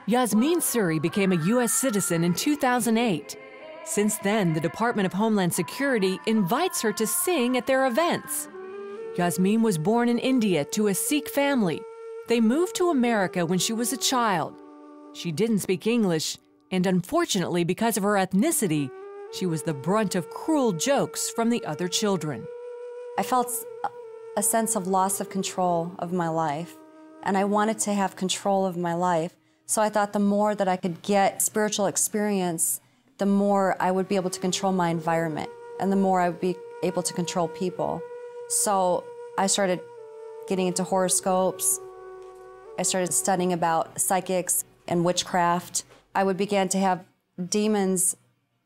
Yasmin Suri became a U.S. citizen in 2008. Since then, the Department of Homeland Security invites her to sing at their events. Yasmin was born in India to a Sikh family. They moved to America when she was a child. She didn't speak English, and unfortunately, because of her ethnicity, she was the brunt of cruel jokes from the other children. I felt a sense of loss of control of my life, and I wanted to have control of my life. So I thought the more that I could get spiritual experience, the more I would be able to control my environment, and the more I would be able to control people. So I started getting into horoscopes. I started studying about psychics and witchcraft. I would begin to have demons,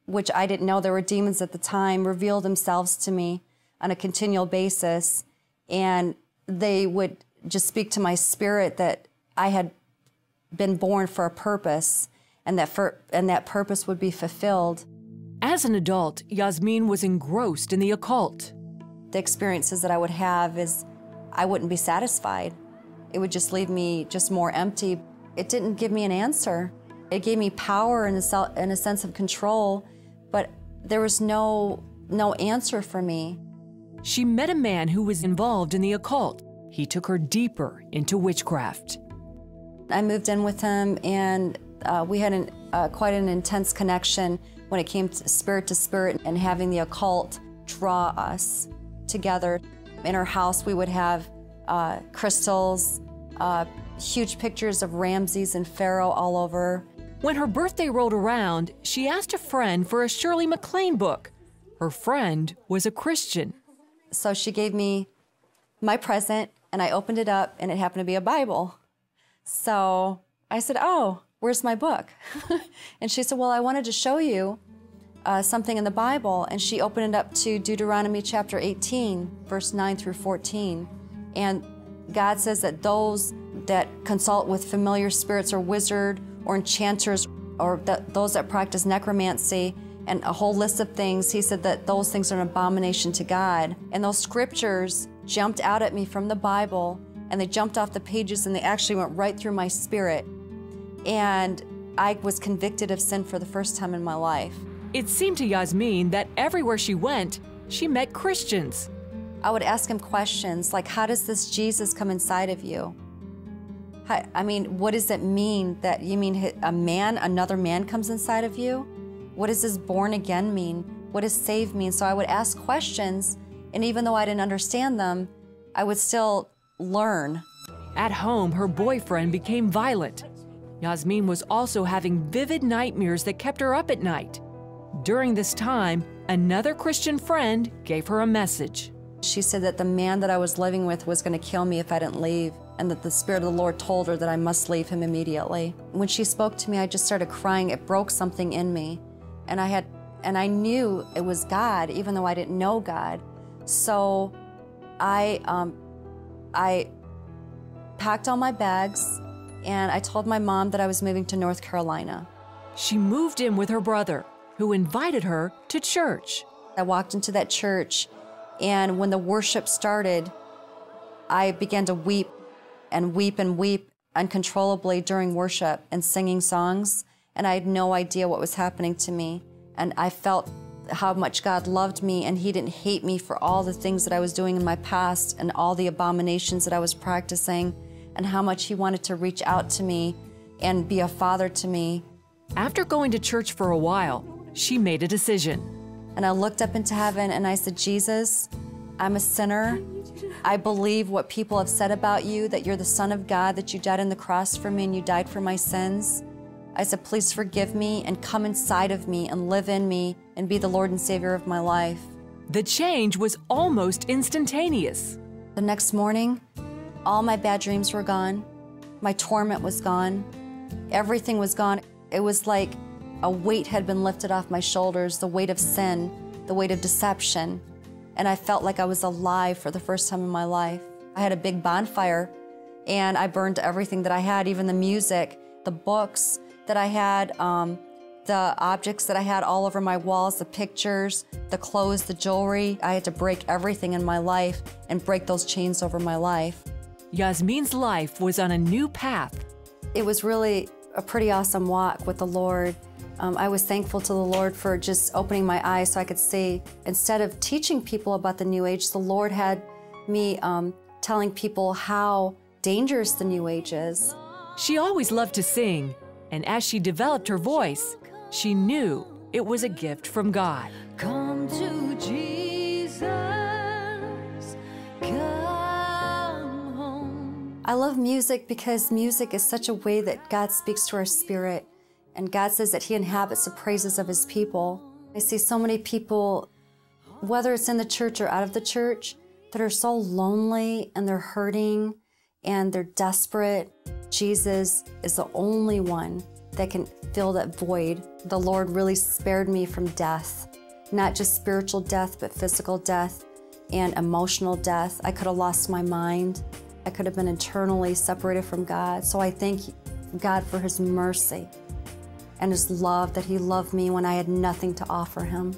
which I didn't know there were demons at the time, reveal themselves to me on a continual basis. And they would just speak to my spirit that I had been born for a purpose, and that purpose would be fulfilled. As an adult, Yasmin was engrossed in the occult. The experiences that I would have is I wouldn't be satisfied. It would just leave me just more empty. It didn't give me an answer. It gave me power and a sense of control, but there was no answer for me. She met a man who was involved in the occult. He took her deeper into witchcraft. I moved in with him, and we had quite an intense connection when it came to spirit and having the occult draw us together. In our house, we would have crystals, huge pictures of Ramses and Pharaoh all over. When her birthday rolled around, she asked a friend for a Shirley MacLaine book. Her friend was a Christian. So she gave me my present, and I opened it up, and it happened to be a Bible. So I said, "Oh, where's my book?" And she said, "Well, I wanted to show you something in the Bible." And she opened it up to Deuteronomy chapter 18, verse 9 through 14. And God says that those that consult with familiar spirits or wizard or enchanters, or those that practice necromancy, and a whole list of things, he said that those things are an abomination to God. And those scriptures jumped out at me from the Bible, and they jumped off the pages, and they actually went right through my spirit. And I was convicted of sin for the first time in my life. It seemed to Yasmin that everywhere she went, she met Christians. I would ask him questions like, how does this Jesus come inside of you? I mean, what does it mean that you mean another man comes inside of you? What does this born again mean? What does saved mean? So I would ask questions, and even though I didn't understand them, I would still learn. At home, her boyfriend became violent. Yasmin was also having vivid nightmares that kept her up at night. During this time, another Christian friend gave her a message. She said that the man that I was living with was going to kill me if I didn't leave, and that the Spirit of the Lord told her that I must leave him immediately. When she spoke to me, I just started crying. It broke something in me, and I knew it was God, even though I didn't know God. So I packed all my bags, and I told my mom that I was moving to North Carolina. She moved in with her brother, who invited her to church. I walked into that church, and when the worship started, I began to weep and weep and weep uncontrollably during worship and singing songs, and I had no idea what was happening to me. And I felt how much God loved me, and he didn't hate me for all the things that I was doing in my past and all the abominations that I was practicing, and how much he wanted to reach out to me and be a father to me. After going to church for a while, she made a decision. And I looked up into heaven and I said, "Jesus, I'm a sinner. I believe what people have said about you, that you're the Son of God, that you died on the cross for me and you died for my sins. I said, please forgive me and come inside of me and live in me and be the Lord and Savior of my life." The change was almost instantaneous. The next morning, all my bad dreams were gone. My torment was gone. Everything was gone. It was like a weight had been lifted off my shoulders, the weight of sin, the weight of deception. And I felt like I was alive for the first time in my life. I had a big bonfire, and I burned everything that I had, even the music, the books that I had, the objects that I had all over my walls, the pictures, the clothes, the jewelry. I had to break everything in my life and break those chains over my life. Yasmin's life was on a new path. It was really a pretty awesome walk with the Lord. I was thankful to the Lord for just opening my eyes so I could see. Instead of teaching people about the New Age, the Lord had me telling people how dangerous the New Age is. She always loved to sing, and as she developed her voice, she knew it was a gift from God. Come to Jesus, come home. I love music because music is such a way that God speaks to our spirit. And God says that He inhabits the praises of His people. I see so many people, whether it's in the church or out of the church, that are so lonely and they're hurting and they're desperate. Jesus is the only one that can fill that void. The Lord really spared me from death, not just spiritual death, but physical death and emotional death. I could have lost my mind. I could have been internally separated from God. So I thank God for His mercy and His love, that He loved me when I had nothing to offer Him.